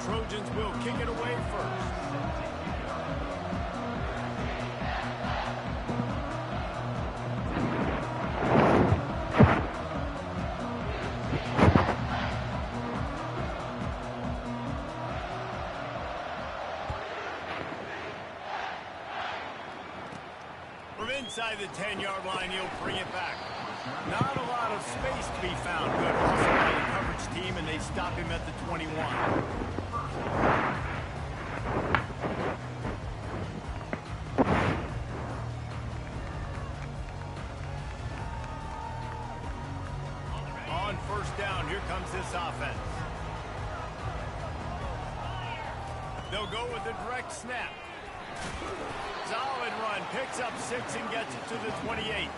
Trojans will kick it away first. From inside the 10-yard line, he'll bring it back. Not a lot of space to be found. Good hustle by the coverage team, and they stop him at the 21. On first down, here comes this offense. They'll go with a direct snap. Solid run, picks up 6 and gets it to the 28.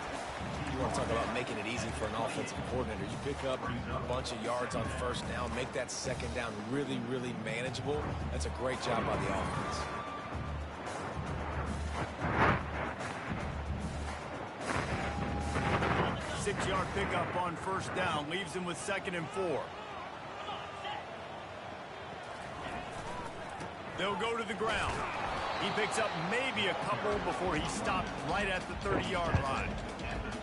You want to talk about making it easy for an offensive coordinator. You pick up a bunch of yards on first down, make that second down really, really manageable. That's a great job by the offense. Six-yard pickup on first down, leaves him with 2nd and 4. They'll go to the ground. He picks up maybe a couple before he stopped right at the 30-yard line.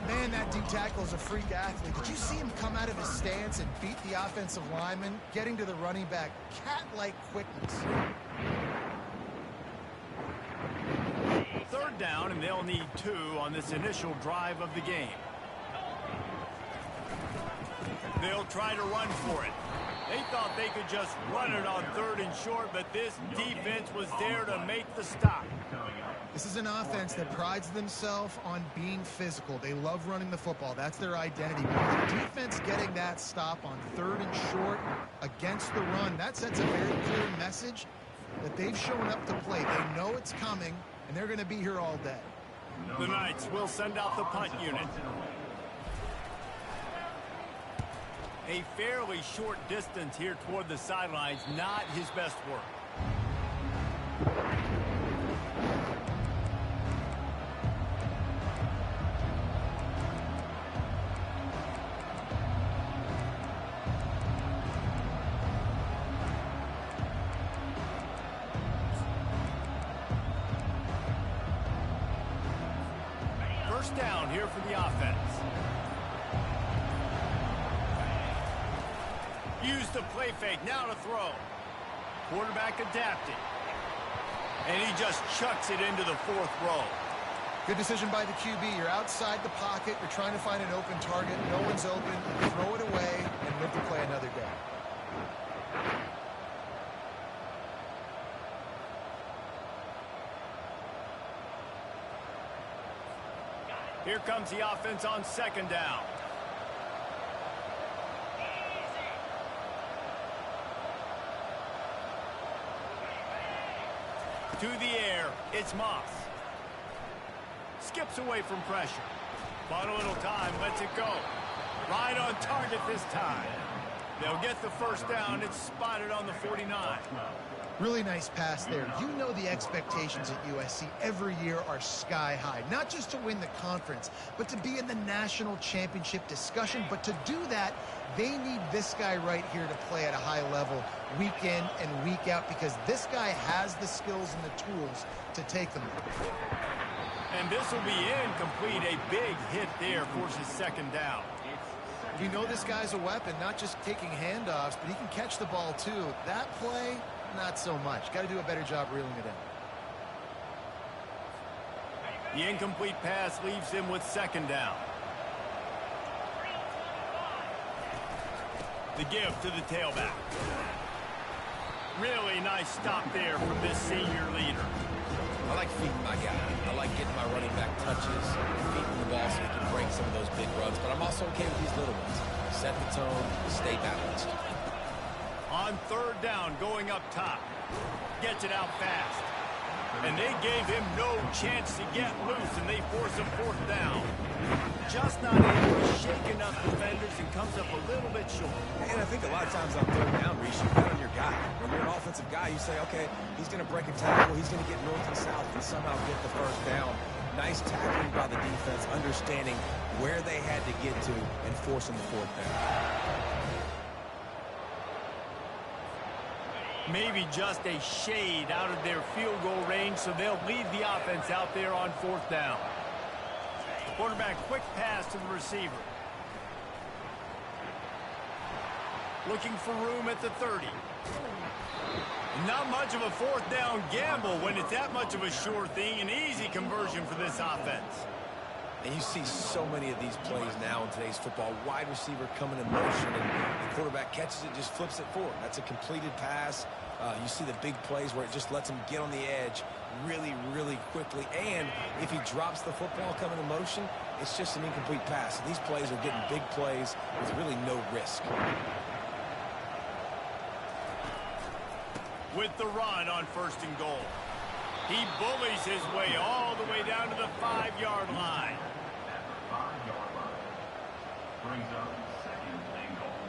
Man, that D tackle is a freak athlete. Did you see him come out of his stance and beat the offensive lineman, getting to the running back? Cat-like quickness. 3rd down, and they'll need 2 on this initial drive of the game. They'll try to run for it. They thought they could just run it on 3rd and short, but this defense was there to make the stop. This is an offense that prides themselves on being physical. They love running the football. That's their identity. But the defense getting that stop on 3rd and short against the run, that sets a very clear message that they've shown up to play. They know it's coming, and they're going to be here all day. The Knights will send out the punt unit. A fairly short distance here toward the sidelines, not his best work. First down here for the offense. Use the play fake, now to throw. Quarterback adapting. And he just chucks it into the 4th row. Good decision by the QB. You're outside the pocket. You're trying to find an open target. No one's open. Throw it away and live to play another day. Here comes the offense on 2nd down. To the air, it's Moss. Skips away from pressure. Bought a little time, lets it go. Right on target this time. They'll get the first down. It's spotted on the 49. Really nice pass there. You know the expectations at USC every year are sky high. Not just to win the conference, but to be in the national championship discussion. But to do that, they need this guy right here to play at a high level week in and week out, because this guy has the skills and the tools to take them there. And this will be incomplete. A big hit there forces 2nd down. You know this guy's a weapon, not just taking handoffs, but he can catch the ball too. That play, not so much. Got to do a better job reeling it in. The incomplete pass leaves him with 2nd down. The give to the tailback. Really nice stop there from this senior leader. I like feeding my guy. I like getting my running back touches, feeding the ball so he can break some of those big runs. But I'm also okay with these little ones. Set the tone, stay balanced. On 3rd down, going up top. Gets it out fast. And they gave him no chance to get loose, and they force him 4th down. Just not able to shake enough defenders and comes up a little bit short. And I think a lot of times on 3rd down, Reese, you bet on your guy. When you're an offensive guy, you say, okay, he's going to break a tackle, he's going to get north and south and somehow get the first down. Nice tackling by the defense, understanding where they had to get to and forcing the 4th down. Maybe just a shade out of their field goal range, so they'll lead the offense out there on 4th down. Quarterback quick pass to the receiver. Looking for room at the 30. Not much of a 4th down gamble when it's that much of a sure thing. An easy conversion for this offense. And you see so many of these plays now in today's football. Wide receiver coming in motion, and the quarterback catches it, just flips it forward. That's a completed pass. You see the big plays where it just lets him get on the edge really, really quickly. And if he drops the football coming in motion, it's just an incomplete pass. And these plays are getting big plays with really no risk. With the run on 1st and goal. He bullies his way all the way down to the 5-yard line. Brings up 2nd and goal.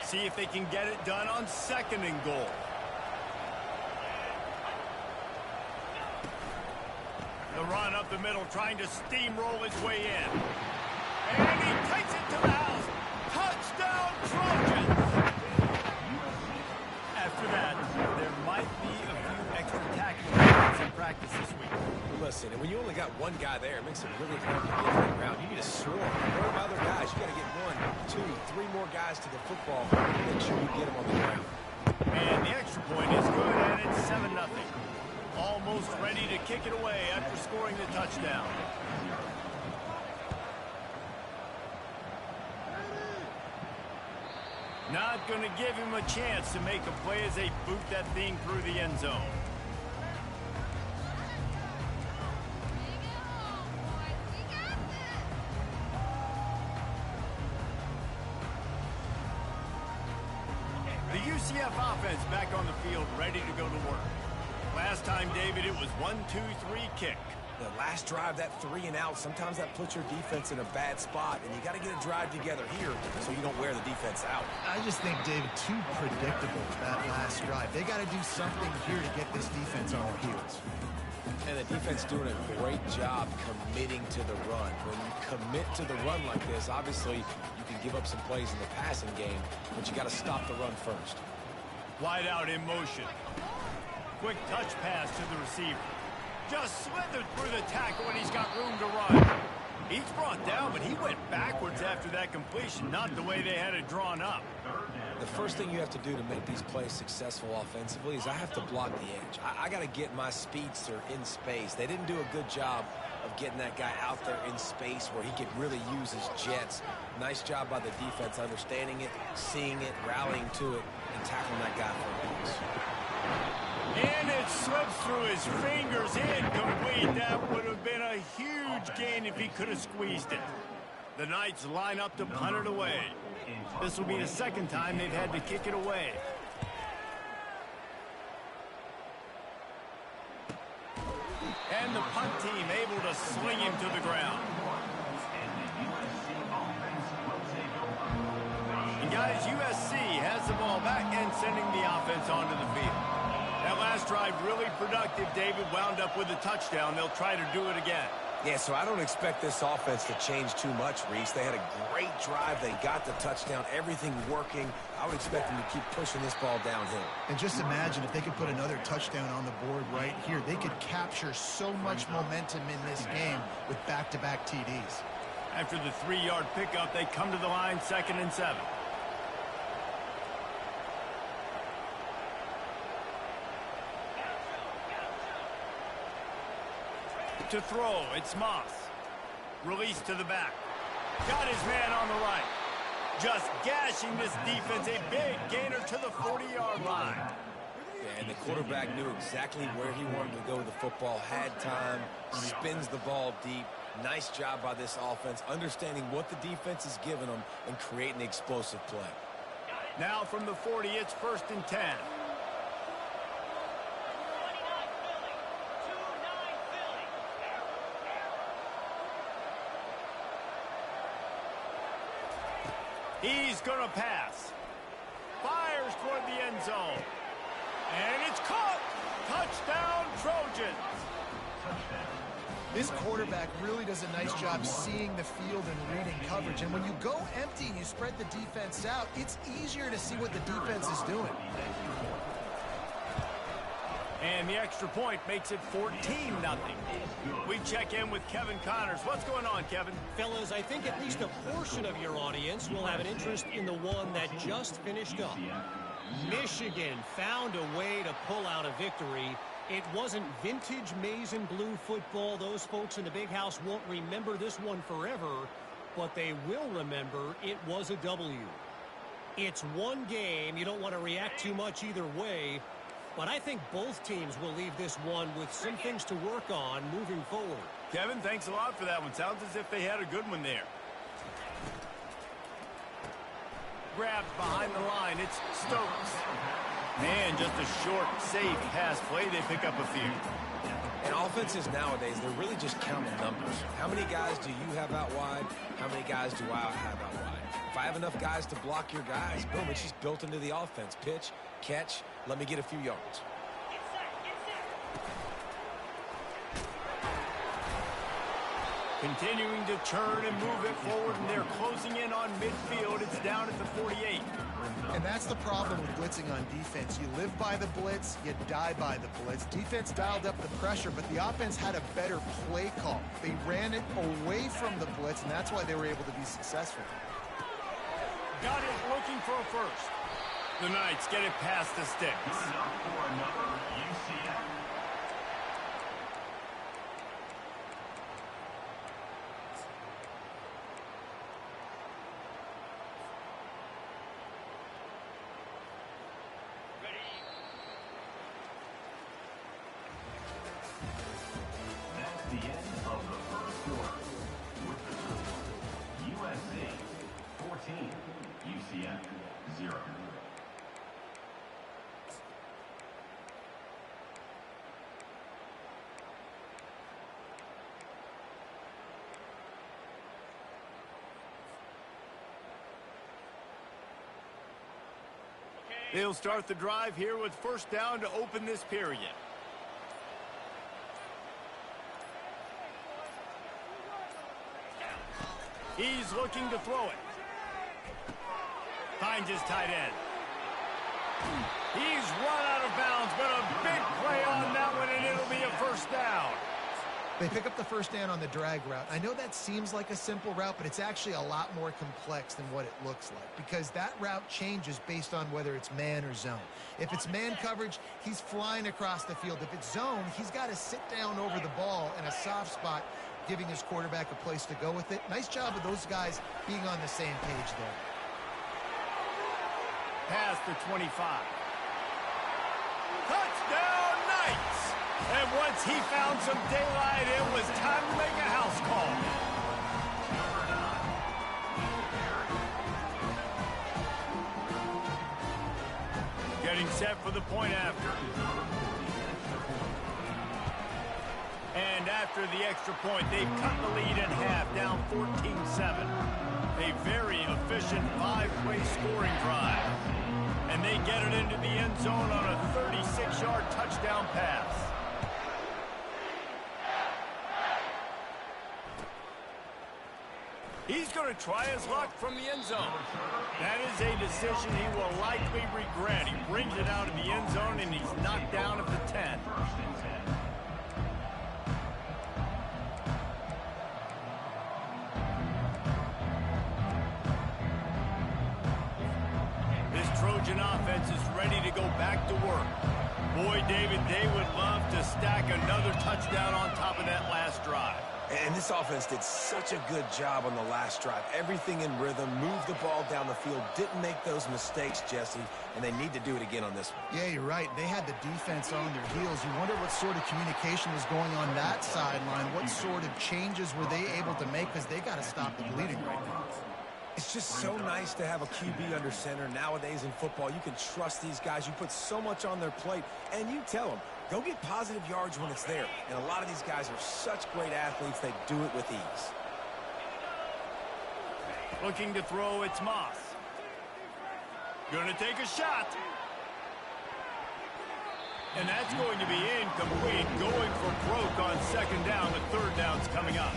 See if they can get it done on 2nd and goal. The run up the middle, trying to steamroll his way in. And he takes it to the house. Touchdown, Trojans! After that, there might be a few extra tackling points in practice this week. Listen, and when you only got one guy there, it makes it really hard to get to the ground. You need a swarm. Where are other guys? You got to get 1, 2, 3 more guys to the football. Make sure you get them on the ground. And the extra point is good, and it's 7-0. Almost ready to kick it away after scoring the touchdown. Not going to give him a chance to make a play as they boot that thing through the end zone. The UCF offense back on the field, ready to go to work. Last time, David, it was 1-2-3 kick. The last drive, that 3 and out, sometimes that puts your defense in a bad spot, and you got to get a drive together here so you don't wear the defense out. I just think, David, too predictable that last drive. They got to do something here to get this defense on their heels. And the defense doing a great job committing to the run. When you commit to the run like this, obviously you can give up some plays in the passing game, but you got to stop the run first. Wide out in motion. Quick touch pass to the receiver. Just slithered through the tackle and he's got room to run. He's brought down, but he went backwards after that completion, not the way they had it drawn up. The first thing you have to do to make these plays successful offensively is I have to block the edge. I got to get my speedster in space. They didn't do a good job of getting that guy out there in space where he could really use his jets. Nice job by the defense understanding it, seeing it, rallying to it, and tackling that guy for a loss. And it slips through his fingers, incomplete. That would have been a huge gain if he could have squeezed it. The Knights line up to punt it away. This will be the second time they've had to kick it away. And the punt team able to sling him to the ground. And guys, USC has the ball back and sending the offense onto the field. That last drive really productive. David wound up with a touchdown. They'll try to do it again. Yeah, so I don't expect this offense to change too much, Reese. They had a great drive. They got the touchdown. Everything working. I would expect them to keep pushing this ball downhill. And just imagine if they could put another touchdown on the board right here. They could capture so much momentum in this game with back-to-back TDs. After the 3-yard pickup, they come to the line 2nd and 7. To throw, it's Moss. Release to the back. Got his man on the right. Just gashing this defense. A big gainer to the 40-yard line. Yeah, and the quarterback knew exactly where he wanted to go with the football. Had time. Spins the ball deep. Nice job by this offense. Understanding what the defense is giving them and creating the explosive play. Now from the 40, it's 1st and 10. He's going to pass. Fires toward the end zone. And it's caught. Touchdown, Trojans. This quarterback really does a nice job seeing the field and reading coverage. And when you go empty and you spread the defense out, it's easier to see what the defense is doing. And the extra point makes it 14-0. We check in with Kevin Connors. What's going on, Kevin? Fellas, I think at least a portion of your audience will have an interest in the one that just finished up. Michigan found a way to pull out a victory. It wasn't vintage maize and blue football. Those folks in the big house won't remember this one forever, but they will remember it was a W. It's one game. You don't want to react too much either way, but I think both teams will leave this one with some things to work on moving forward. Kevin, thanks a lot for that one. Sounds as if they had a good one there. Grabbed behind the line. It's Stokes. Man, just a short, safe pass play. They pick up a few. And offenses nowadays, they're really just counting numbers. How many guys do you have out wide? How many guys do I have out wide? If I have enough guys to block your guys, boom, it's just built into the offense. Pitch, catch, let me get a few yards. Continuing to turn and move it forward, and they're closing in on midfield. It's down at the 48. And that's the problem with blitzing on defense. You live by the blitz, you die by the blitz. Defense dialed up the pressure, but the offense had a better play call. They ran it away from the blitz, and that's why they were able to be successful. Got it looking for a first. The Knights get it past the sticks. Good enough for another UCF. That's the end of the first quarter. With the score, USC 14, UCF 0. They'll start the drive here with first down to open this period. He's looking to throw it. Finds his tight end. He's run out of bounds, but a big play on that one, and it'll be a first down. They pick up the first down on the drag route. I know that seems like a simple route, but it's actually a lot more complex than what it looks like, because that route changes based on whether it's man or zone. If it's man coverage, he's flying across the field. If it's zone, he's got to sit down over the ball in a soft spot, giving his quarterback a place to go with it. Nice job of those guys being on the same page there. Past the 25. Touchdown, Knights! And once he found some daylight, it was time to make a house call. Getting set for the point after. And after the extra point, they've cut the lead in half, down 14-7. A very efficient five-play scoring drive. And they get it into the end zone on a 36-yard touchdown pass. He's going to try his luck from the end zone. That is a decision he will likely regret. He brings it out of the end zone, and he's knocked down at the 10. This Trojan offense is ready to go back to work. Boy, David, they would love to stack another touchdown on top of that last drive. And this offense did such a good job on the last drive. Everything in rhythm, moved the ball down the field, didn't make those mistakes, Jesse, and they need to do it again on this one. Yeah, you're right. They had the defense on their heels. You wonder what sort of communication was going on that sideline. What sort of changes were they able to make, because they got to stop the bleeding right now. It's just so nice to have a QB under center. Nowadays in football, you can trust these guys. You put so much on their plate, and you tell them, go get positive yards when it's there. And a lot of these guys are such great athletes, they do it with ease. Looking to throw, it's Moss. Going to take a shot. And that's going to be incomplete. incomplete, going for broke on second down. The third down's coming up.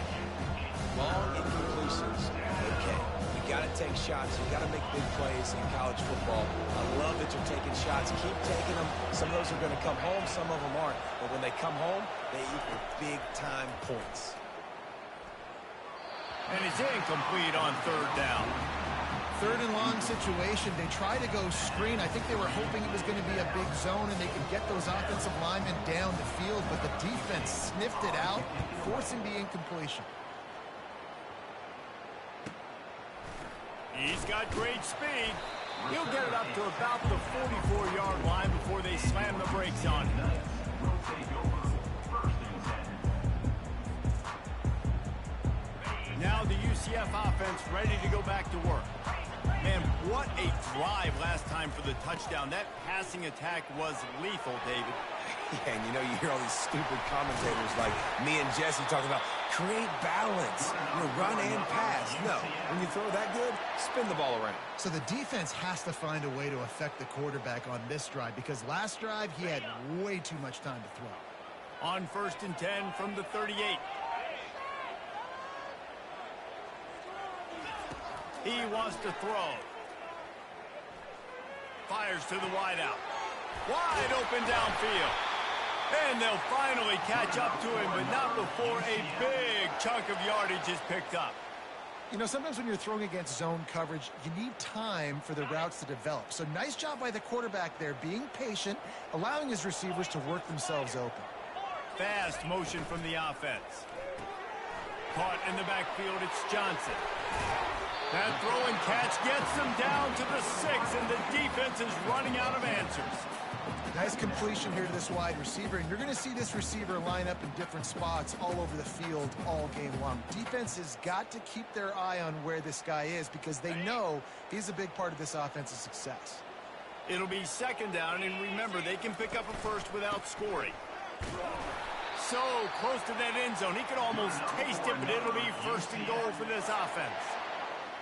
Long incompletions, okay. You got to take shots. You got to make big plays in college football. I love that you're taking shots. Keep taking them. Some of those are going to come home. Some of them aren't. But when they come home, they equal big-time points. And it's incomplete on third down. Third and long situation. They try to go screen. I think they were hoping it was going to be a big zone and they could get those offensive linemen down the field, but the defense sniffed it out, forcing the incompletion. He's got great speed. He'll get it up to about the 44-yard line before they slam the brakes on him. Now the UCF offense ready to go back to work. Man, what a drive last time for the touchdown. That passing attack was lethal, David. Yeah, and you know, you hear all these stupid commentators like me and Jesse talking about create balance, run and pass. No, when you throw that good, spin the ball around. So the defense has to find a way to affect the quarterback on this drive because last drive he had way too much time to throw. On 1st and 10 from the 38. He wants to throw. Fires to the wideout. Wide open downfield. And they'll finally catch up to him, but not before a big chunk of yardage is picked up. You know, sometimes when you're throwing against zone coverage, you need time for the routes to develop. So nice job by the quarterback there, being patient, allowing his receivers to work themselves open. Fast motion from the offense. Caught in the backfield, it's Johnson. That throw and catch gets them down to the 6, and the defense is running out of answers. Nice completion here to this wide receiver, and you're going to see this receiver line up in different spots all over the field all game long. Defense has got to keep their eye on where this guy is because they know he's a big part of this offense's success. It'll be second down, and remember, they can pick up a first without scoring. So close to that end zone. He could almost taste it, but it'll be first and goal for this offense.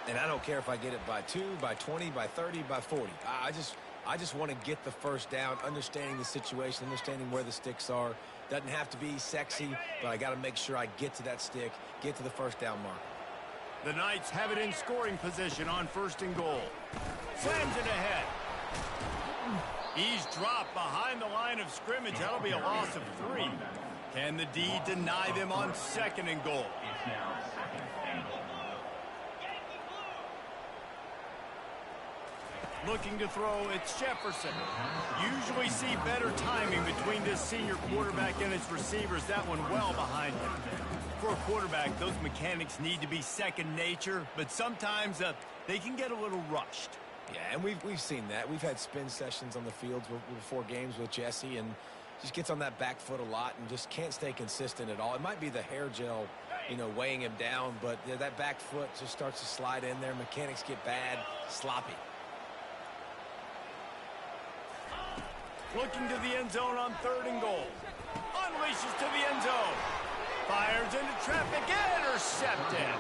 And I don't care if I get it by 2, by 20, by 30, by 40. I just want to get the first down, understanding the situation, understanding where the sticks are. Doesn't have to be sexy, but I got to make sure I get to that stick, get to the first down mark. The Knights have it in scoring position on 1st and goal. Slams it ahead. He's dropped behind the line of scrimmage. That'll be a loss of 3. Can the D deny them on 2nd and goal? It's now 2nd and goal. Looking to throw, it's Jefferson. Usually see better timing between this senior quarterback and his receivers. That one well behind him. For a quarterback, those mechanics need to be second nature, but sometimes they can get a little rushed. Yeah, and we've seen that. We've had spin sessions on the fields before games with Jesse, and just gets on that back foot a lot and just can't stay consistent at all. It might be the hair gel, weighing him down, but that back foot just starts to slide in there. Mechanics get bad, sloppy. Looking to the end zone on 3rd and goal. Unleashes to the end zone. Fires into traffic, intercepted.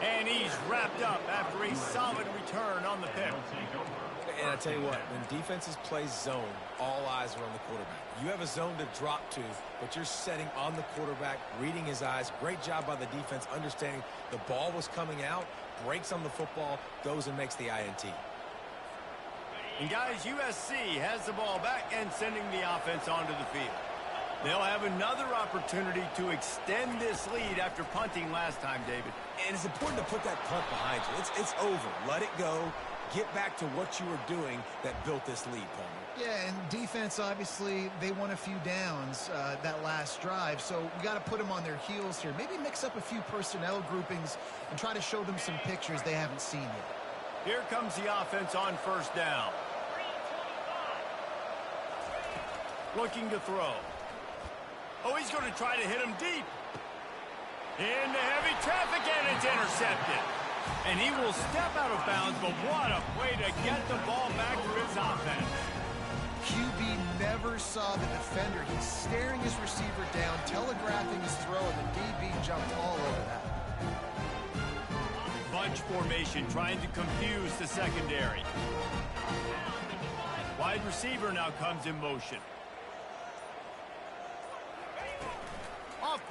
And he's wrapped up after a solid return on the pick. And I tell you what, when defenses play zone, all eyes are on the quarterback. You have a zone to drop to, but you're setting on the quarterback, reading his eyes. Great job by the defense, understanding the ball was coming out, breaks on the football, goes and makes the INT. And guys, USC has the ball back and sending the offense onto the field. They'll have another opportunity to extend this lead after punting last time, David. And it's important to put that punt behind you. It's over. Let it go. Get back to what you were doing that built this lead, Palmer. Yeah, and defense, obviously, they won a few downs that last drive, so we got to put them on their heels here. Maybe mix up a few personnel groupings and try to show them some pictures they haven't seen yet. Here comes the offense on 1st down. Looking to throw. Oh, he's going to try to hit him deep. Into heavy traffic, and it's intercepted. And he will step out of bounds, but what a way to get the ball back for his offense. QB never saw the defender. He's staring his receiver down, telegraphing his throw, and the DB jumped all over that. Bunch formation trying to confuse the secondary. Wide receiver now comes in motion.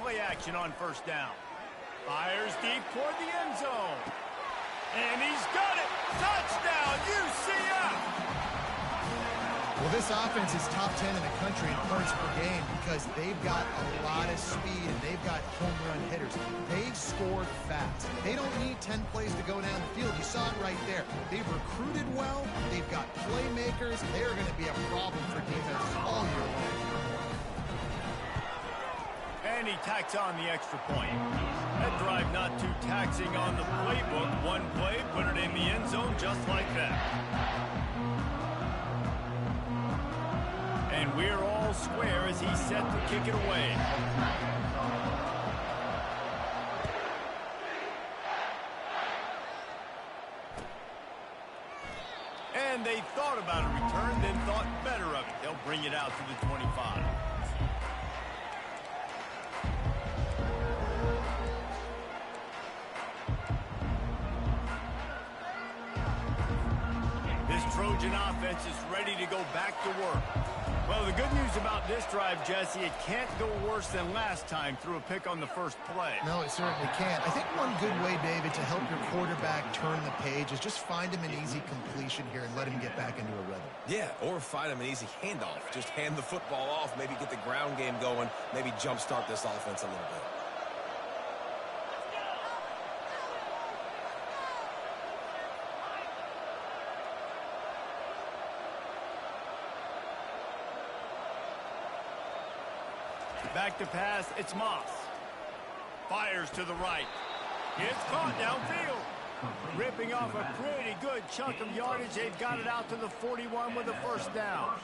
play action on first down. Fires deep toward the end zone. And he's got it. Touchdown, UCF! Well, this offense is top 10 in the country in points per game because they've got a lot of speed and they've got home run hitters. They scored fast. They don't need 10 plays to go down the field. You saw it right there. They've recruited well. They've got playmakers. They're going to be a problem for defenses all year long. And he tacks on the extra point. That drive not too taxing on the playbook. One play, put it in the end zone just like that. And we're all square as he's set to kick it away. And they thought about a return, then thought better of it. They'll bring it out to the 25. This Trojan offense is ready to go back to work. Well, the good news about this drive, Jesse, it can't go worse than last time through a pick on the first play. No, it certainly can't. I think one good way, David, to help your quarterback turn the page is just find him an easy completion here and let him get back into a rhythm. Yeah, or find him an easy handoff. Just hand the football off, maybe get the ground game going, maybe jumpstart this offense a little bit. Back to pass, it's Moss. Fires to the right. It's caught downfield. Ripping off a pretty good chunk of yardage. They've got it out to the 41 with a first down.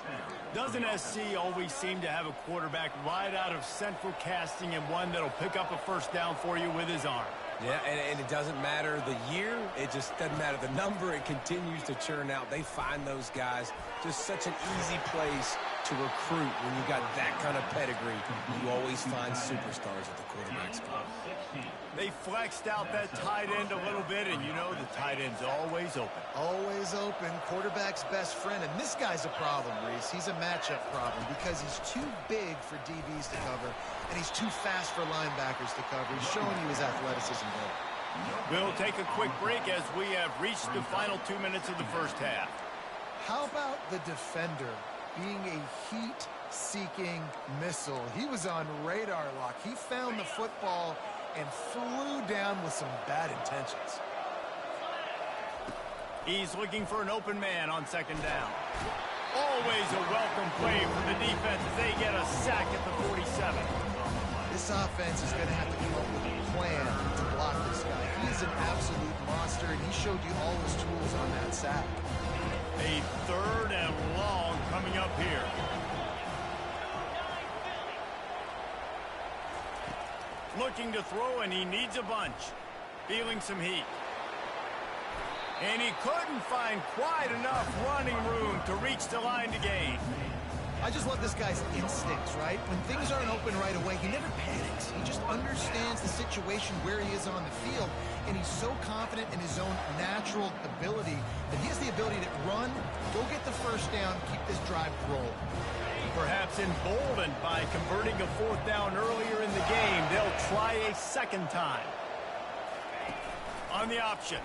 Doesn't SC always seem to have a quarterback right out of central casting and one that'll pick up a first down for you with his arm? Yeah, and it doesn't matter the year. It just doesn't matter the number. It continues to churn out. They find those guys. Just such an easy place to recruit when you got that kind of pedigree. You always find superstars at the quarterback spot. They flexed out that tight end a little bit, and you know the tight end's always open. Always open, quarterback's best friend. And this guy's a problem, Reese. He's a matchup problem because he's too big for DBs to cover, and he's too fast for linebackers to cover. He's showing you his athleticism there. We'll take a quick break as we have reached the final 2 minutes of the first half. How about the defender being a heat-seeking missile? He was on radar lock. He found the football and flew down with some bad intentions. He's looking for an open man on second down. Always a welcome play for the defense as they get a sack at the 47. This offense is going to have to come up with a plan to block this guy. He is an absolute monster, and he showed you all his tools on that sack. A third and long coming up here. Looking to throw, and he needs a bunch. Feeling some heat. And he couldn't find quite enough running room to reach the line to gain. I just love this guy's instincts, right? When things aren't open right away, he never panics. He just understands the situation where he is on the field, and he's so confident in his own natural ability that he has the ability to run, go get the first down, keep this drive rolling. Perhaps emboldened by converting a fourth down earlier in the game, they'll try a second time. On the option.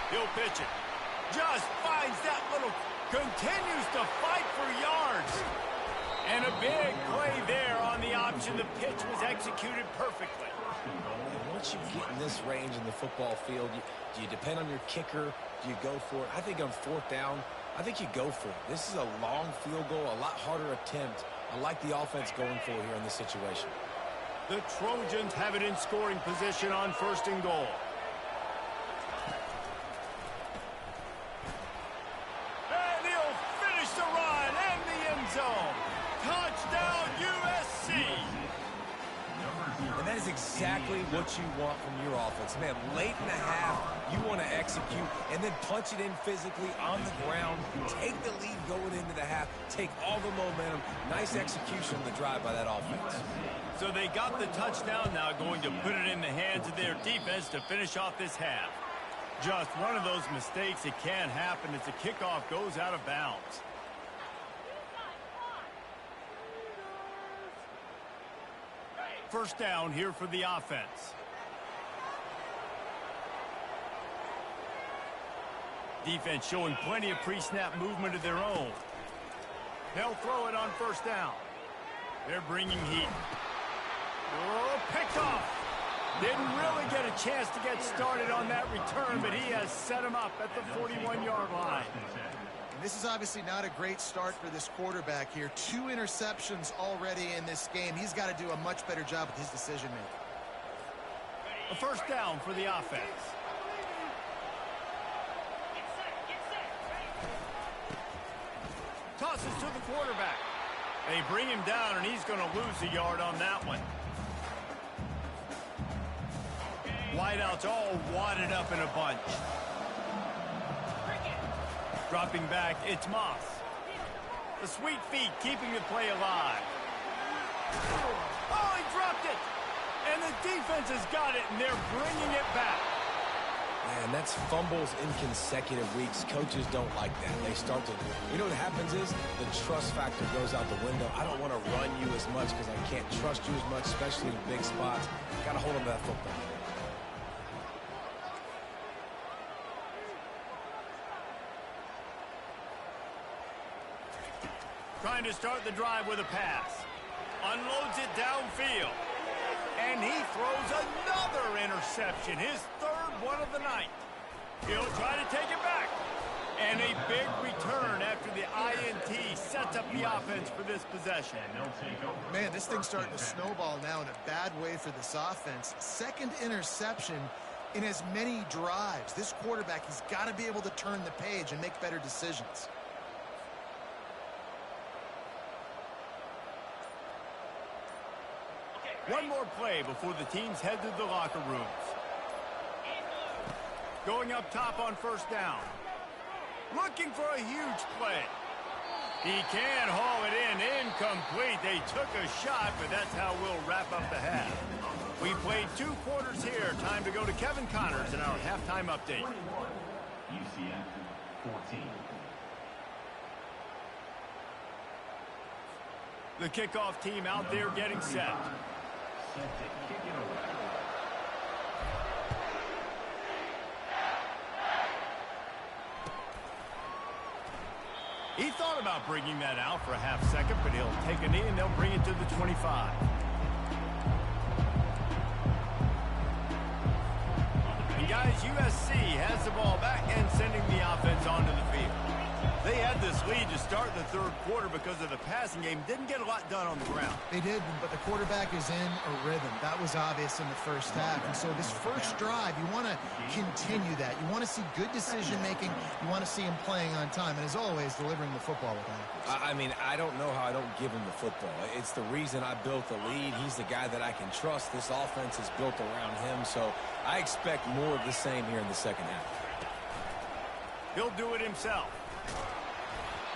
He'll pitch it. Just finds that little... Continues to fight for yards. And a big play there on the option. The pitch was executed perfectly. And once you get in this range in the football field, do you depend on your kicker? Do you go for it? I think on fourth down, I think you go for it. This is a long field goal, a lot harder attempt. I like the offense going for it here in this situation. The Trojans have it in scoring position on first and goal. The run and the end zone. Touchdown, USC. And that is exactly what you want from your offense. Man, late in the half, you want to execute and then punch it in physically on the ground. Take the lead going into the half. Take all the momentum. Nice execution on the drive by that offense. So they got the touchdown, now going to put it in the hands of their defense to finish off this half. Just one of those mistakes that can happen as the kickoff goes out of bounds. first down here for the offense. Defense showing plenty of pre-snap movement of their own. They'll throw it on first down. They're bringing heat. Oh, picked off. Didn't really get a chance to get started on that return, but he has set him up at the 41-yard line. This is obviously not a great start for this quarterback here. 2 interceptions already in this game. He's got to do a much better job with his decision-making. A first down for the offense. Tosses to the quarterback. They bring him down, and he's going to lose a yard on that one. Wideouts all wadded up in a bunch. Dropping back, it's Moss. The sweet feet keeping the play alive. Oh, he dropped it! And the defense has got it, and they're bringing it back. Man, that's fumbles in consecutive weeks. Coaches don't like that. They start to, you know what happens is the trust factor goes out the window. I don't want to run you as much because I can't trust you as much, especially in big spots. Got to hold on to that football. Trying to start the drive with a pass. Unloads it downfield. And he throws another interception, his 3rd one of the night. He'll try to take it back. And a big return after the INT sets up the offense for this possession. Man, this thing's starting to snowball now in a bad way for this offense. 2nd interception in as many drives. This quarterback, he's got to be able to turn the page and make better decisions. One more play before the teams head to the locker rooms. Going up top on first down. Looking for a huge play. He can haul it in. Incomplete. They took a shot, but that's how we'll wrap up the half. We played 2 quarters here. Time to go to Kevin Connors in our halftime update. UCF 14. The kickoff team out there getting set. Set to kick it away. He thought about bringing that out for a half second, but he'll take a knee and they'll bring it to the 25. And guys, USC has the ball back and sending the offense onto the field. They had this lead to start the 3rd quarter because of the passing game. Didn't get a lot done on the ground. They did, but the quarterback is in a rhythm. That was obvious in the first half. And so this first drive, you want to continue that. You want to see good decision-making. You want to see him playing on time. And as always, delivering the football with accuracy. I mean, I don't know how I don't give him the football. It's the reason I built the lead. He's the guy that I can trust. This offense is built around him. So I expect more of the same here in the second half. He'll do it himself.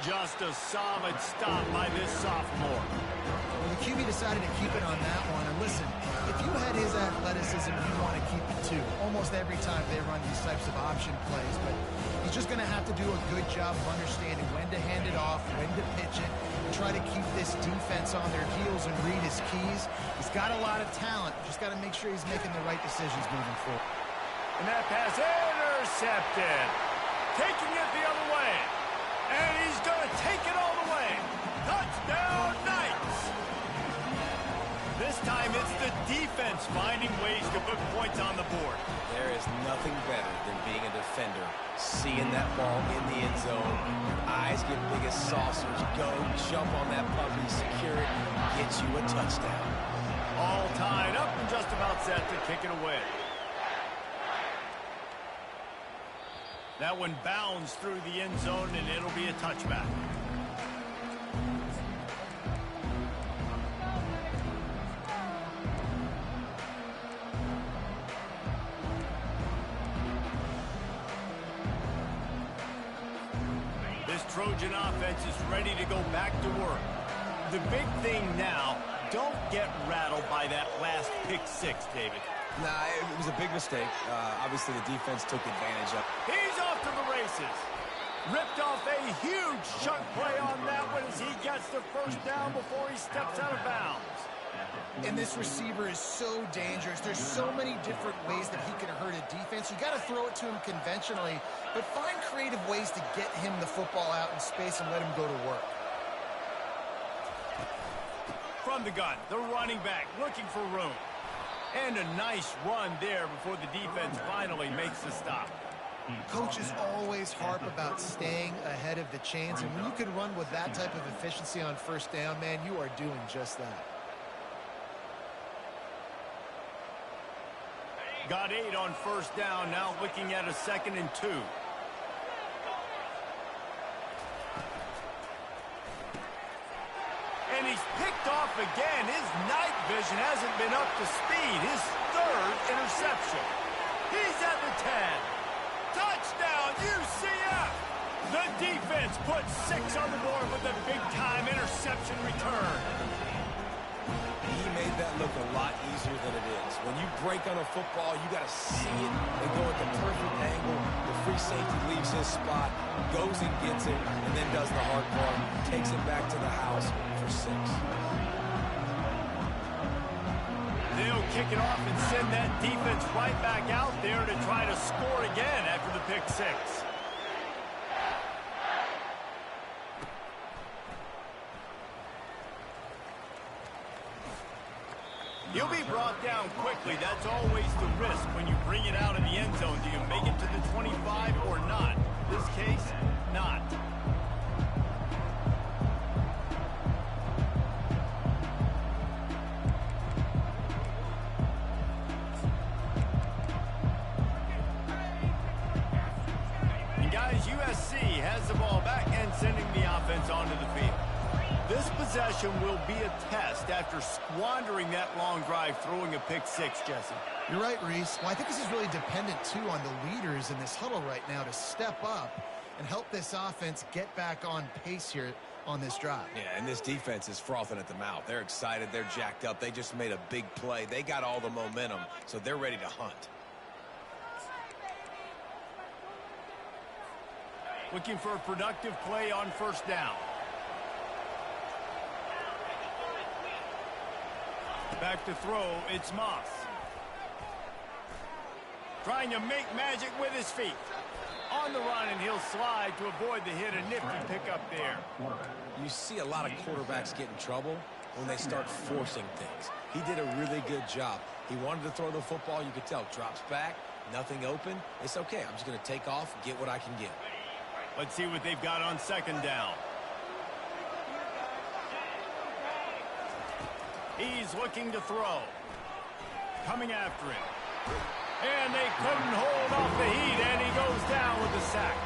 Just a solid stop by this sophomore. Well, the QB decided to keep it on that one. And listen, if you had his athleticism, you want to keep it too. Almost every time they run these types of option plays. But he's just going to have to do a good job of understanding when to hand it off, when to pitch it, and try to keep this defense on their heels and read his keys. He's got a lot of talent. Just got to make sure he's making the right decisions moving forward. And that pass intercepted. Taking it the other way. And he's going to take it all the way. Touchdown, Knights! This time it's the defense finding ways to put points on the board. There is nothing better than being a defender. Seeing that ball in the end zone. Eyes get big as saucers. Go, jump on that puppy, secure it, get you a touchdown. All tied up and just about set to kick it away. That one bounds through the end zone, and it'll be a touchback. This Trojan offense is ready to go back to work. The big thing now, don't get rattled by that last pick 6, David. Nah, it was a big mistake. Obviously, the defense took advantage of it. He's off to the races. Ripped off a huge chunk play on that one as he gets the first down before he steps out of bounds. And this receiver is so dangerous. There's so many different ways that he can hurt a defense. You got to throw it to him conventionally, but find creative ways to get him the football out in space and let him go to work. From the gun, the running back looking for room. And a nice run there before the defense finally makes the stop. Coaches always harp about staying ahead of the chains, and when you can run with that type of efficiency on first down, man, you are doing just that. Got 8 on first down, now looking at a 2nd and 2. And he's picked off again. His night vision hasn't been up to speed. His 3rd interception. He's at the 10. Touchdown, UCF! The defense puts 6 on the board with a big-time interception return. He made that look a lot easier than it is. When you break on a football, you got to see it and go at the perfect angle. The free safety leaves his spot, goes and gets it, and then does the hard part, takes it back to the house for 6. They'll kick it off and send that defense right back out there to try to score again after the pick 6. He'll be brought down quickly. That's always the risk when you bring it out in the end zone. Do you make it to the 25 or not? In this case, not. USC has the ball back and sending the offense onto the field. This possession will be a test after squandering that long drive, throwing a pick 6, Jesse. You're right, Reese. Well, I think this is really dependent, too, on the leaders in this huddle right now to step up and help this offense get back on pace here on this drive. Yeah, and this defense is frothing at the mouth. They're excited. They're jacked up. They just made a big play. They got all the momentum, so they're ready to hunt. Looking for a productive play on first down. Back to throw, it's Moss. Trying to make magic with his feet. On the run, and he'll slide to avoid the hit. A nifty pickup there. You see a lot of quarterbacks get in trouble when they start forcing things. He did a really good job. He wanted to throw the football. You could tell. Drops back, nothing open. It's okay. I'm just going to take off, get what I can get. Let's see what they've got on second down. He's looking to throw. Coming after him. And they couldn't hold off the heat, and he goes down with the sack.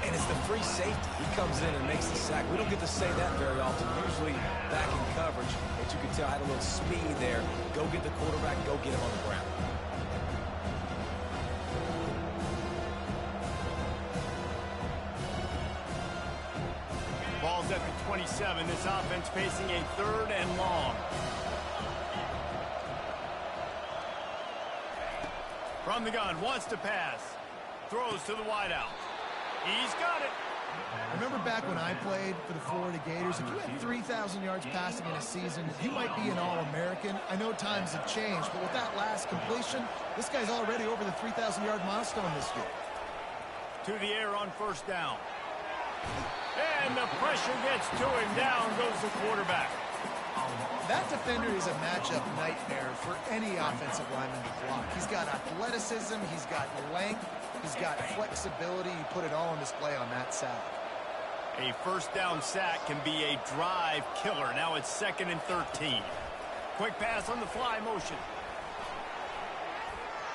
And it's the free safety. He comes in and makes the sack. We don't get to say that very often. Usually back in coverage, but you can tell I had a little speed there. Go get the quarterback, go get him on the ground. Ball's at the 27. This offense facing a 3rd and long. From the gun, wants to pass. Throws to the wideout. He's got it. Remember back when I played for the Florida Gators, if you had 3,000 yards passing in a season, you might be an All-American. I know times have changed, but with that last completion, this guy's already over the 3,000-yard milestone this year. To the air on first down. And the pressure gets to him. Down goes the quarterback. That defender is a matchup nightmare for any offensive lineman to block. He's got athleticism, he's got length, he's got flexibility. He put it all on display on that sack. A first down sack can be a drive killer. Now it's 2nd and 13. Quick pass on the fly motion.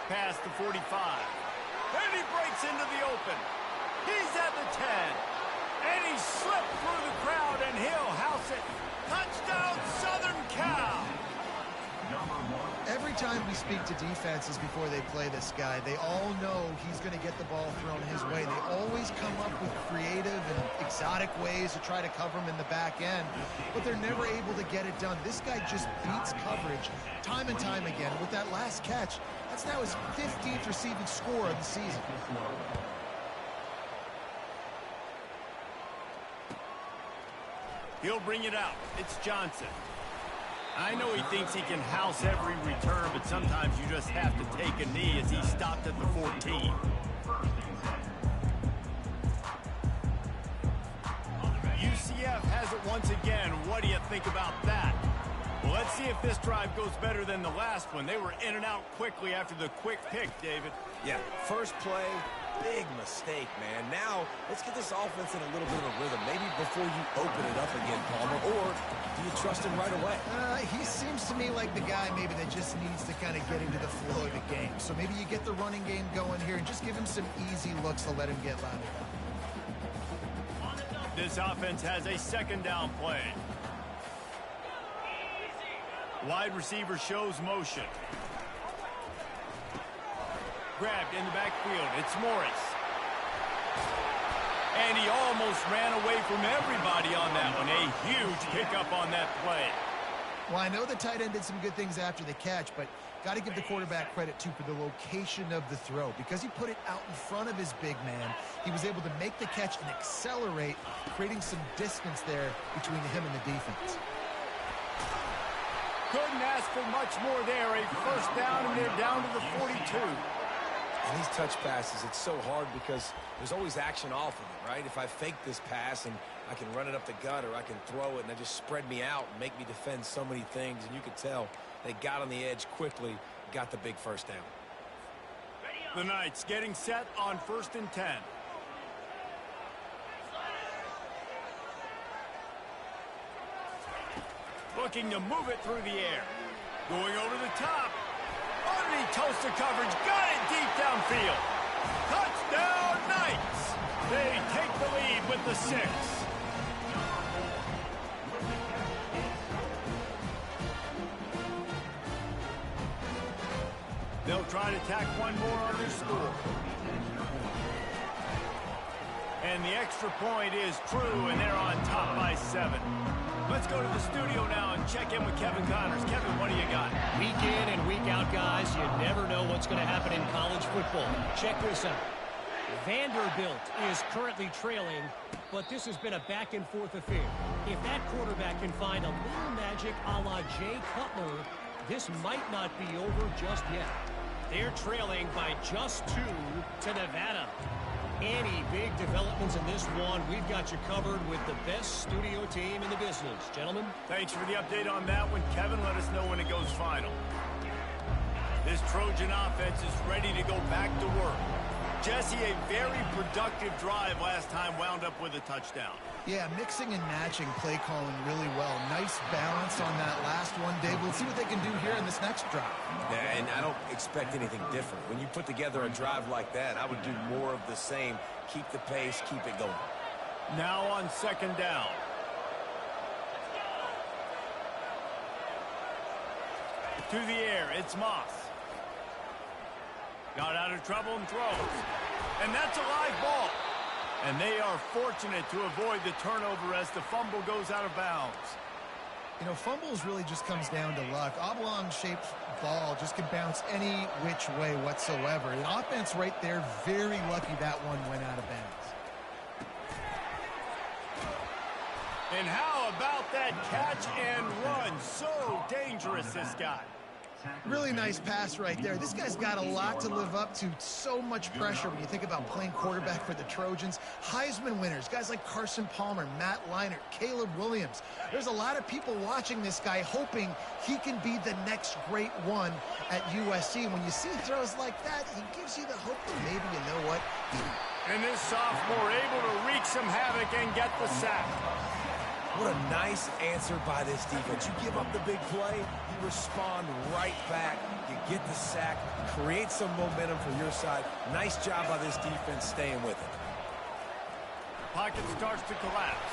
Pass to 45. And he breaks into the open. He's at the 10. And he slipped through the crowd, and he'll house it. Touchdown, Southern Cal! Every time we speak to defenses before they play this guy, they all know he's going to get the ball thrown his way. They always come up with creative and exotic ways to try to cover him in the back end, but they're never able to get it done. This guy just beats coverage time and time again. With that last catch, that's now his 15th receiving score of the season. He'll bring it out. It's Johnson. I know he thinks he can house every return, but sometimes you just have to take a knee as he stopped at the 14. UCF has it once again. What do you think about that? Well, let's see if this drive goes better than the last one. They were in and out quickly after the quick pick, David. Yeah, first play, big mistake, man. Now, let's get this offense in a little bit of a rhythm. Maybe before you open it up again, Palmer, or do you trust him right away? He seems to me like the guy maybe that just needs to kind of get into the flow of the game. So maybe you get the running game going here and just give him some easy looks to let him get loaded up. This offense has a second down play. Wide receiver shows motion. Grabbed in the backfield. It's Morris. And he almost ran away from everybody on that one. A huge pickup on that play. Well, I know the tight end did some good things after the catch, but got to give the quarterback credit, too, for the location of the throw. Because he put it out in front of his big man, he was able to make the catch and accelerate, creating some distance there between him and the defense. Couldn't ask for much more there. A first down, and they're down to the 42. And these touch passes, it's so hard because there's always action off of it, right? If I fake this pass and I can run it up the gut or I can throw it and they just spread me out and make me defend so many things, and you could tell they got on the edge quickly, got the big first down. The Knights getting set on 1st and 10. Looking to move it through the air. Going over the top. Underneath toast of coverage. Got it deep downfield. Touchdown Knights. They take the lead with the 6. They'll try to tack one more on their score. And the extra point is true, and they're on top by 7. Let's go to the studio now and check in with Kevin Connors. Kevin, what do you got? Week in and week out, guys, you never know what's going to happen in college football. Check this out. Vanderbilt is currently trailing, but this has been a back-and-forth affair. If that quarterback can find a little magic a la Jay Cutler, this might not be over just yet. They're trailing by just 2 to Nevada. Any big developments in this one, we've got you covered with the best studio team in the business. Gentlemen? Thanks for the update on that one. Kevin, let us know when it goes final. This Trojan offense is ready to go back to work. Jesse, a very productive drive last time, wound up with a touchdown. Yeah, mixing and matching play calling really well. Nice balance on that last one, Dave. We'll see what they can do here in this next drive. Yeah, and I don't expect anything different. When you put together a drive like that, I would do more of the same. Keep the pace, keep it going. Now on 2nd down. To the air, it's Moss. Got out of trouble and throws. And that's a live ball. And they are fortunate to avoid the turnover as the fumble goes out of bounds. You know, fumbles really just comes down to luck. Oblong-shaped ball just can bounce any which way whatsoever. The offense right there, very lucky that one went out of bounds. And how about that catch and run? So dangerous, this guy. Really nice pass right there. This guy's got a lot to live up to. So much pressure when you think about playing quarterback for the Trojans. Heisman winners, guys like Carson Palmer, Matt Leinart, Caleb Williams. There's a lot of people watching this guy hoping he can be the next great one at USC. When you see throws like that, he gives you the hope that maybe, you know what? And this sophomore able to wreak some havoc and get the sack. What a nice answer by this defense. You give up the big play, you respond right back, you get the sack, create some momentum for your side. Nice job by this defense staying with it. Pocket starts to collapse.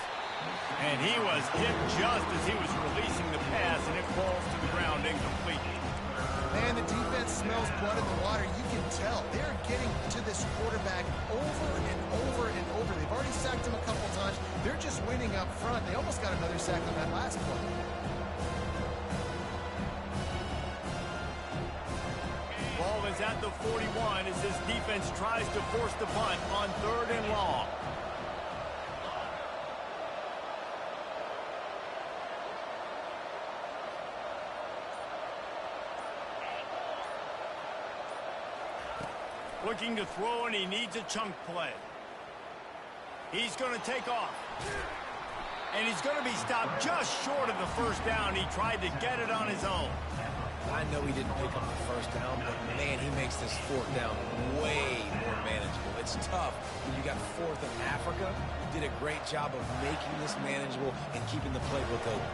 And he was hit just as he was releasing the pass, and it falls to the ground incomplete. Man, the defense smells blood in the water. You can tell. They're getting to this quarterback over and over and over. They've already sacked him a couple times. They're just winning up front. They almost got another sack on that last play. Ball is at the 41 as this defense tries to force the punt on 3rd and long. Looking to throw, and he needs a chunk play. He's going to take off. And he's going to be stopped just short of the first down. He tried to get it on his own. I know he didn't pick up the first down, but man, he makes this fourth down way more manageable. It's tough when you got fourth in Africa. He did a great job of making this manageable and keeping the playbook open.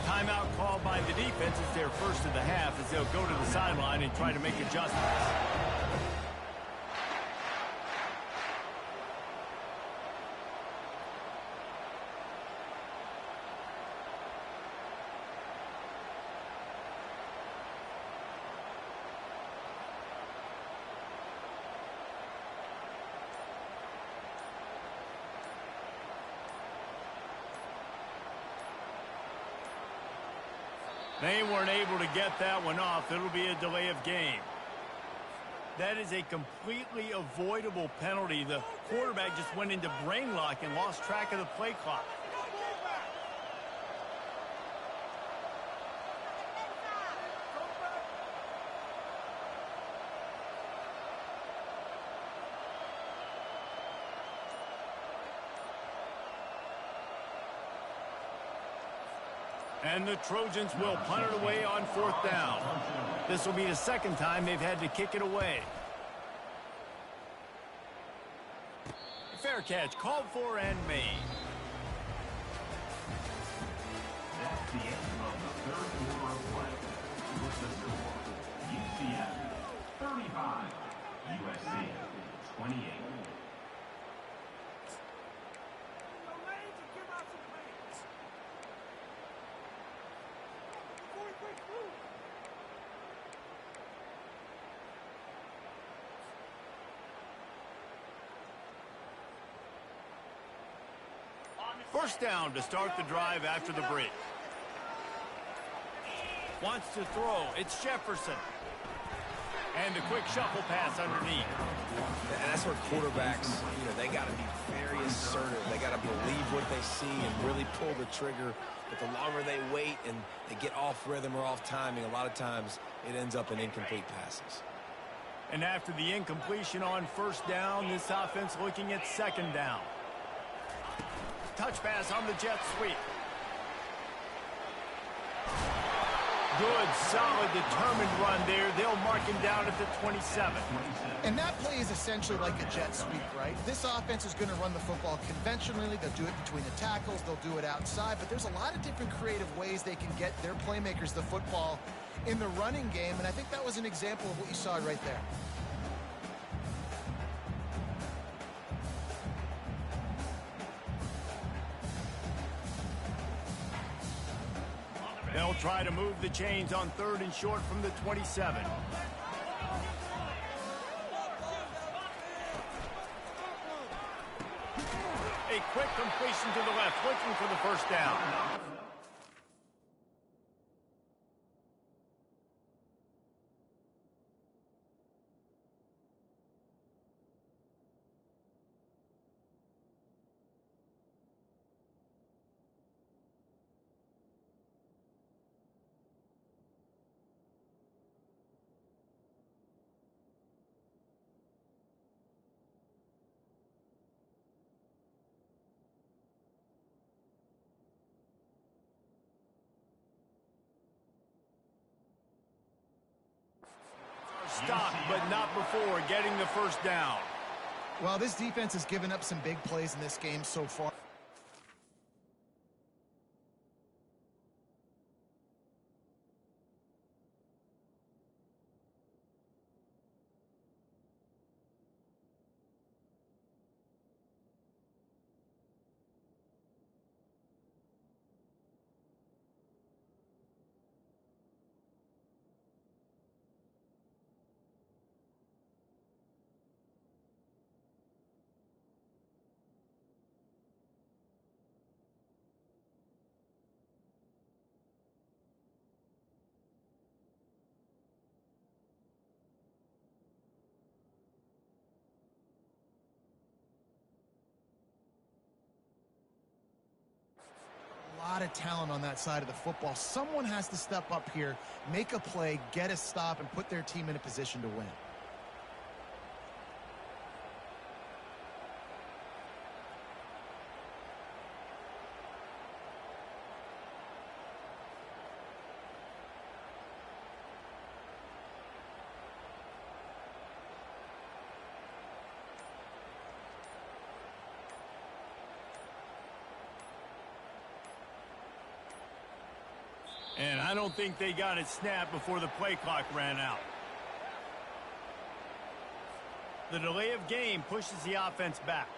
Timeout called by the defense. It's their first of the half as they'll go to the sideline and try to make adjustments. They weren't able to get that one off. It'll be a delay of game. That is a completely avoidable penalty. The quarterback just went into brain lock and lost track of the play clock. And the Trojans will punt it away on fourth down. This will be the second time they've had to kick it away. Fair catch, called for and made. That's the end of the third quarter of play. With the score, UCF 35, USC 28. First down to start the drive after the break. Wants to throw. It's Jefferson. And a quick shuffle pass underneath. And that's where quarterbacks, they got to be very assertive. They got to believe what they see and really pull the trigger. But the longer they wait and they get off rhythm or off timing, a lot of times it ends up in incomplete passes. And after the incompletion on first down, this offense looking at second down. Touch pass on the jet sweep. Good, solid, determined run there. They'll mark him down at the 27. And that play is essentially like a jet sweep, right? This offense is going to run the football conventionally. They'll do it between the tackles. They'll do it outside. But there's a lot of different creative ways they can get their playmakers the football in the running game. And I think that was an example of what you saw right there. They'll try to move the chains on third and short from the 27. A quick completion to the left, looking for the first down. Stop, but not before getting the first down. Well, this defense has given up some big plays in this game so far. lot of talent on that side of the football. Someone has to step up here, make a play, get a stop, and put their team in a position to win. And I don't think they got it snapped before the play clock ran out. The delay of game pushes the offense back.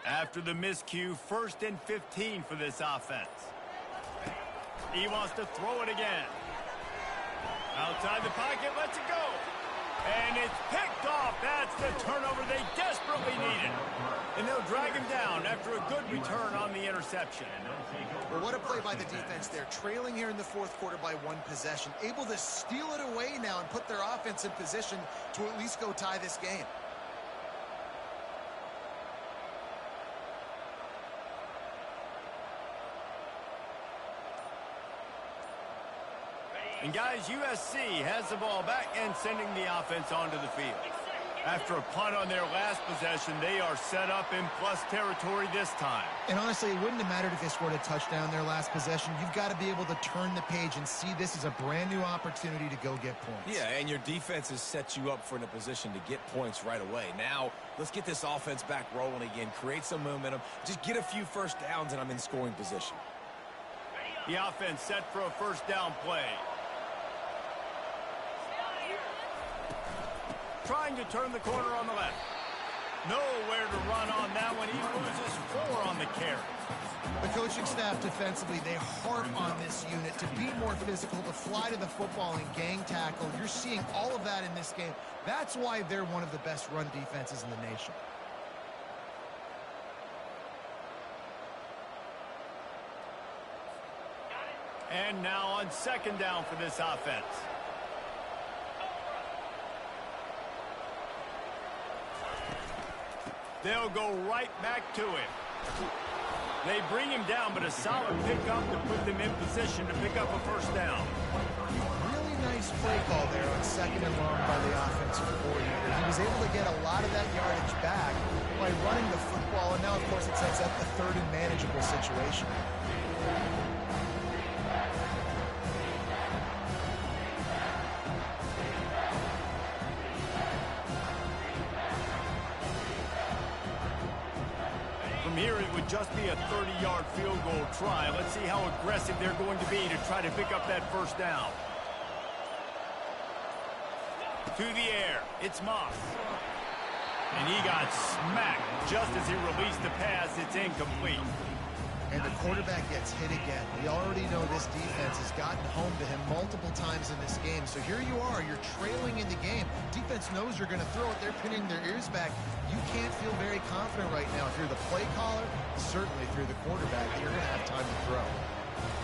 After the miscue, 1st and 15 for this offense. He wants to throw it again. Outside the pocket, lets it go. And it's picked off. That's the turnover they desperately needed. And they'll drag him down after a good return on the interception. Well, what a play by the defense there. Trailing here in the 4th quarter by 1 possession. Able to steal it away now and put their offense in position to at least go tie this game. And guys, USC has the ball back and sending the offense onto the field. After a punt on their last possession, they are set up in plus territory this time. And honestly, it wouldn't have mattered if they scored a touchdown their last possession. You've got to be able to turn the page and see this as a brand new opportunity to go get points. Yeah, and your defense has set you up for a position to get points right away. Now, let's get this offense back rolling again, create some momentum, just get a few first downs, and I'm in scoring position. The offense set for a first down play. Trying to turn the corner on the left. Nowhere to run on that one. He loses 4 on the carry. The coaching staff defensively, they harp on this unit to be more physical, to fly to the football and gang tackle. You're seeing all of that in this game. That's why they're one of the best run defenses in the nation. And now on 2nd down for this offense. They'll go right back to him. They bring him down, but a solid pickup to put them in position to pick up a first down. Really nice play call there on 2nd and long by the offensive coordinator. He was able to get a lot of that yardage back by running the football, and now, of course, it sets up the 3rd and manageable situation. Here it would just be a 30-yard field goal try. Let's see how aggressive they're going to be to try to pick up that first down. To the air, it's Moss. And he got smacked just as he released the pass. It's incomplete. And the quarterback gets hit again. We already know this defense has gotten home to him multiple times in this game. So here you are, you're trailing in the game. Defense knows you're going to throw it. They're pinning their ears back. You can't feel very confident right now. If you're the play caller, certainly if you're the quarterback, that you're going to have time to throw.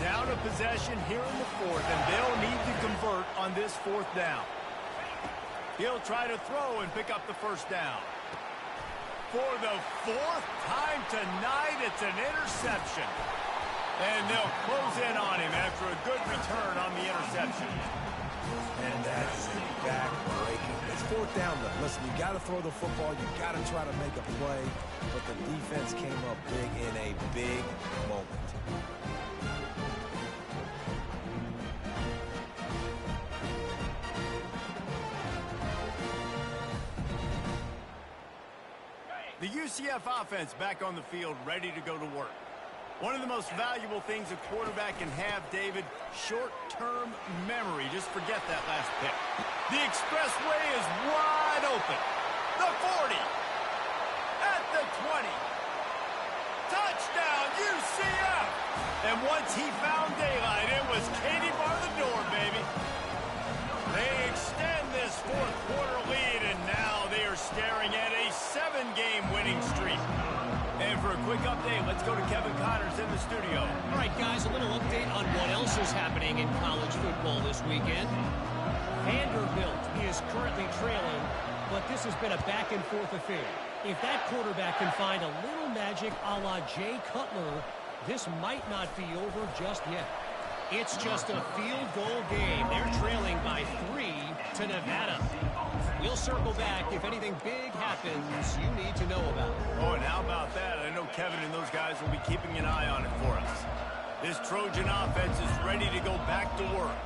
Down a possession here in the 4th, and they'll need to convert on this 4th down. He'll try to throw and pick up the first down. For the 4th time tonight, it's an interception. And they'll close in on him after a good return on the interception. And that's back-breaking. It's 4th down, though. Listen, you got to throw the football. You got to try to make a play. But the defense came up big in a big moment. The UCF offense back on the field, ready to go to work. One of the most valuable things a quarterback can have, David, short-term memory. Just forget that last pick. The expressway is wide open. The 40. At the 20. Touchdown, UCF! And once he found daylight, it was Katie bar the door, baby. They extend this 4th quarter lead, and now they are staring at a 7-game winning streak. And for a quick update, let's go to Kevin Connors in the studio. All right, guys, a little update on what else is happening in college football this weekend. Vanderbilt is currently trailing, but this has been a back-and-forth affair. If that quarterback can find a little magic a la Jay Cutler, this might not be over just yet. It's just a field goal game. They're trailing by 3 to Nevada. We'll circle back if anything big happens you need to know about. Oh, and how about that? I know Kevin and those guys will be keeping an eye on it for us. This Trojan offense is ready to go back to work.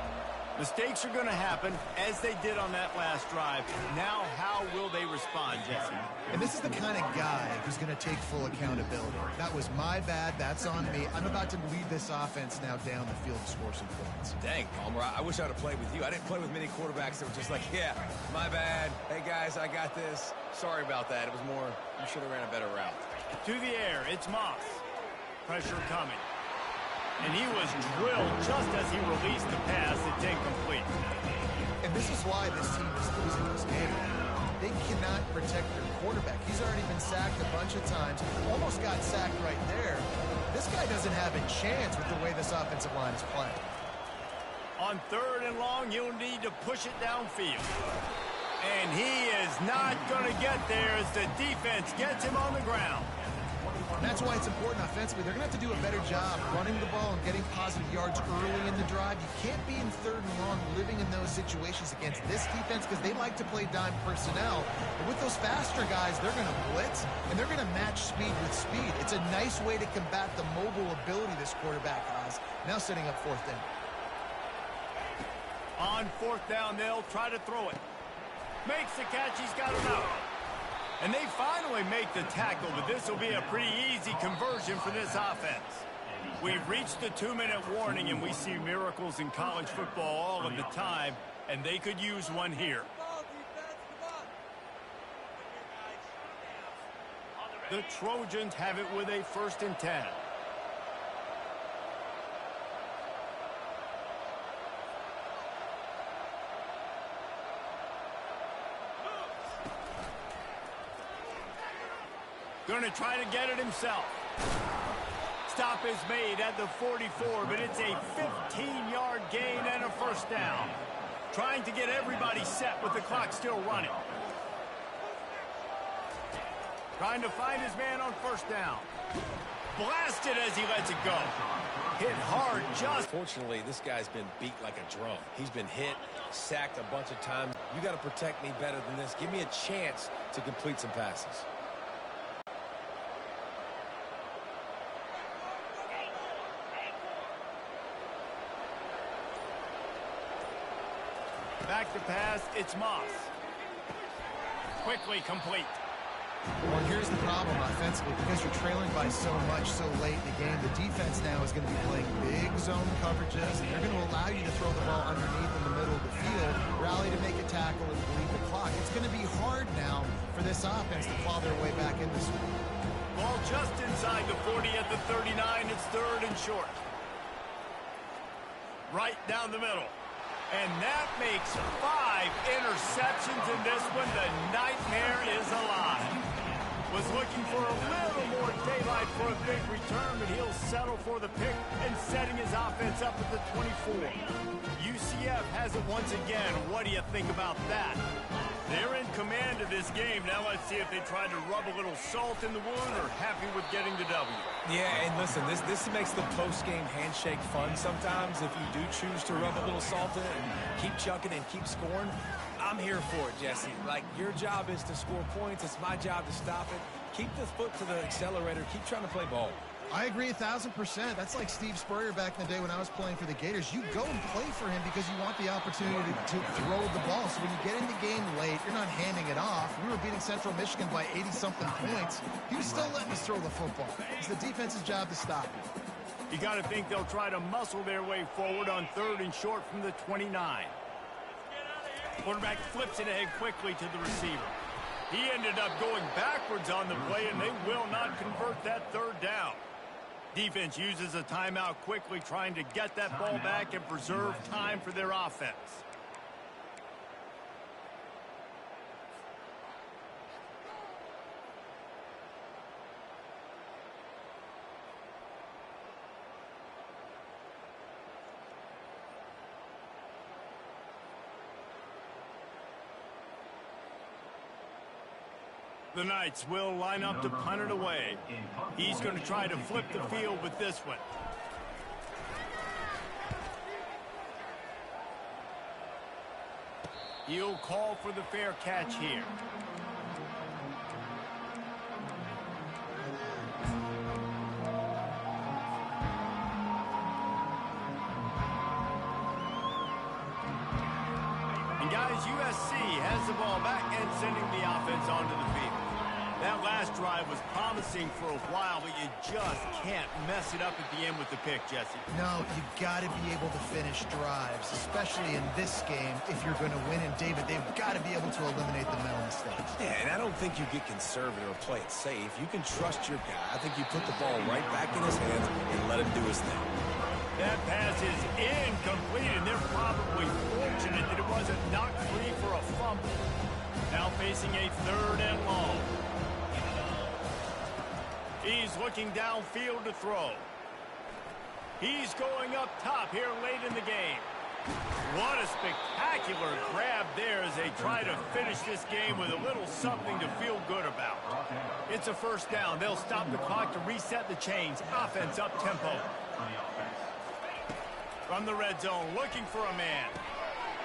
Mistakes are going to happen, as they did on that last drive. Now, how will they respond, Jesse? And this is the kind of guy who's going to take full accountability. That was my bad. That's on me. I'm about to lead this offense now down the field to score some points. Dang, Palmer, I wish I would have played with you. I didn't play with many quarterbacks that were just like, yeah, my bad. Hey, guys, I got this. Sorry about that. It was more, you should have ran a better route. To the air, it's Moss. Pressure coming. And he was drilled just as he released the pass. It's incomplete. And this is why this team is losing this game. They cannot protect their quarterback. He's already been sacked a bunch of times. Almost got sacked right there. This guy doesn't have a chance with the way this offensive line is playing. On 3rd and long, you'll need to push it downfield. And he is not going to get there as the defense gets him on the ground. And that's why it's important offensively. They're going to have to do a better job running the ball and getting positive yards early in the drive. You can't be in 3rd and long living in those situations against this defense because they like to play dime personnel. And with those faster guys, they're going to blitz, and they're going to match speed with speed. It's a nice way to combat the mobile ability this quarterback has. Now setting up 4th down. On 4th down, they'll try to throw it. Makes the catch. He's got him out. And they finally make the tackle, but this will be a pretty easy conversion for this offense. We've reached the 2-minute warning, and we see miracles in college football all of the time, and they could use one here. The Trojans have it with a 1st and 10. Going to try to get it himself. Stop is made at the 44, but it's a 15-yard gain and a 1st down. Trying to get everybody set with the clock still running. Trying to find his man on 1st down. Blasted as he lets it go. Hit hard just. Fortunately, this guy's been beat like a drum. He's been hit, sacked a bunch of times. You got to protect me better than this. Give me a chance to complete some passes. Back to pass, it's Moss. Quickly complete. Well, here's the problem offensively. Because you're trailing by so much so late in the game, the defense now is going to be playing big zone coverages, and they're going to allow you to throw the ball underneath in the middle of the field, rally to make a tackle, and bleed the clock. It's going to be hard now for this offense to claw their way back in this one. Ball just inside the 40 at the 39. It's 3rd and short. Right down the middle. And that makes 5 interceptions in this one. The nightmare is alive. Was looking for a little more daylight for a big return, but he'll settle for the pick and setting his offense up at the 24. UCF has it once again. What do you think about that? They're in command of this game. Now let's see if they try to rub a little salt in the wound or happy with getting the W. Yeah, and listen, this makes the post-game handshake fun sometimes if you do choose to rub a little salt in it and keep chucking and keep scoring. I'm here for it, Jesse. Like, your job is to score points. It's my job to stop it. Keep the foot to the accelerator. Keep trying to play ball. I agree 1,000%. That's like Steve Spurrier back in the day when I was playing for the Gators. You go and play for him because you want the opportunity to throw the ball. So when you get in the game late, you're not handing it off. We were beating Central Michigan by 80-something points. He was still letting us throw the football. It's the defense's job to stop it. You got to think they'll try to muscle their way forward on 3rd and short from the 29. Quarterback flips it ahead quickly to the receiver. He ended up going backwards on the play, and they will not convert that 3rd down. Defense uses a timeout quickly, trying to get that ball back and preserve time for their offense. The Knights will line up to punt it away. He's going to try to flip the field with this one. He'll call for the fair catch here. And guys, USC has the ball back and sending the offense onto the field. That last drive was promising for a while, but you just can't mess it up at the end with the pick, Jesse. No, you've got to be able to finish drives, especially in this game if you're going to win. And, David, they've got to be able to eliminate the mental mistakes. Yeah, and I don't think you get conservative or play it safe. You can trust your guy. I think you put the ball right back in his hands and let him do his thing. That pass is incomplete, and they're probably fortunate that it wasn't knocked free for a fumble. Now facing a 3rd and long. He's looking downfield to throw. He's going up top here late in the game. What a spectacular grab there as they try to finish this game with a little something to feel good about. It's a 1st down. They'll stop the clock to reset the chains. Offense up tempo. From the red zone, looking for a man.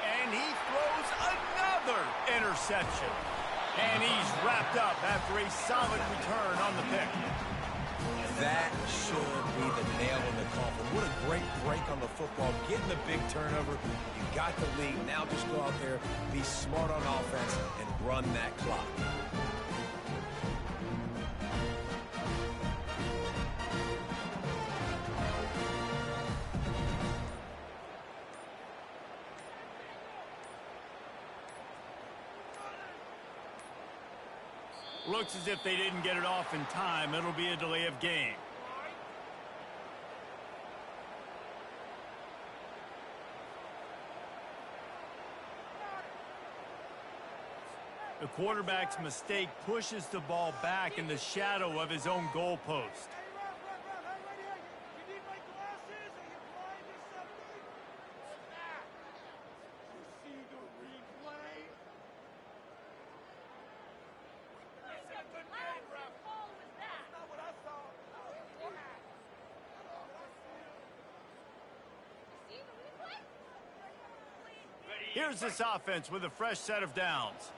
And he throws another interception. And he's wrapped up after a solid return on the pick. That should be the nail in the coffin. What a great break on the football. Getting the big turnover. You got the lead. Now just go out there, be smart on offense, and run that clock. Looks as if they didn't get it off in time. It'll be a delay of game. The quarterback's mistake pushes the ball back in the shadow of his own goalpost. Here's this offense with a fresh set of downs.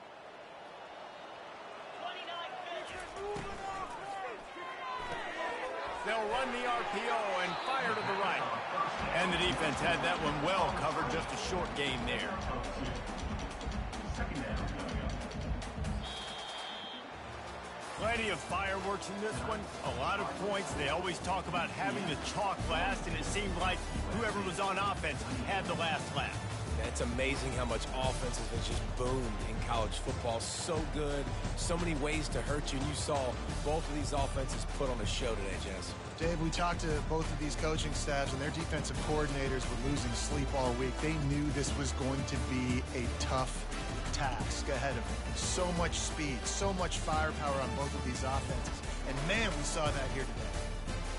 They'll run the RPO and fire to the right. And the defense had that one well covered, just a short gain there. Plenty of fireworks in this one, a lot of points. They always talk about having the chalk last, and it seemed like whoever was on offense had the last laugh. It's amazing how much offense has just boomed in college football. So good, so many ways to hurt you. And you saw both of these offenses put on a show today, Jess. Dave, we talked to both of these coaching staffs, and their defensive coordinators were losing sleep all week. They knew this was going to be a tough task ahead of them. So much speed, so much firepower on both of these offenses. And, man, we saw that here today.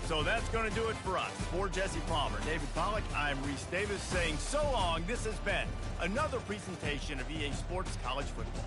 So that's going to do it for us. For Jesse Palmer, David Pollack, I'm Reese Davis saying so long. This has been another presentation of EA Sports College Football.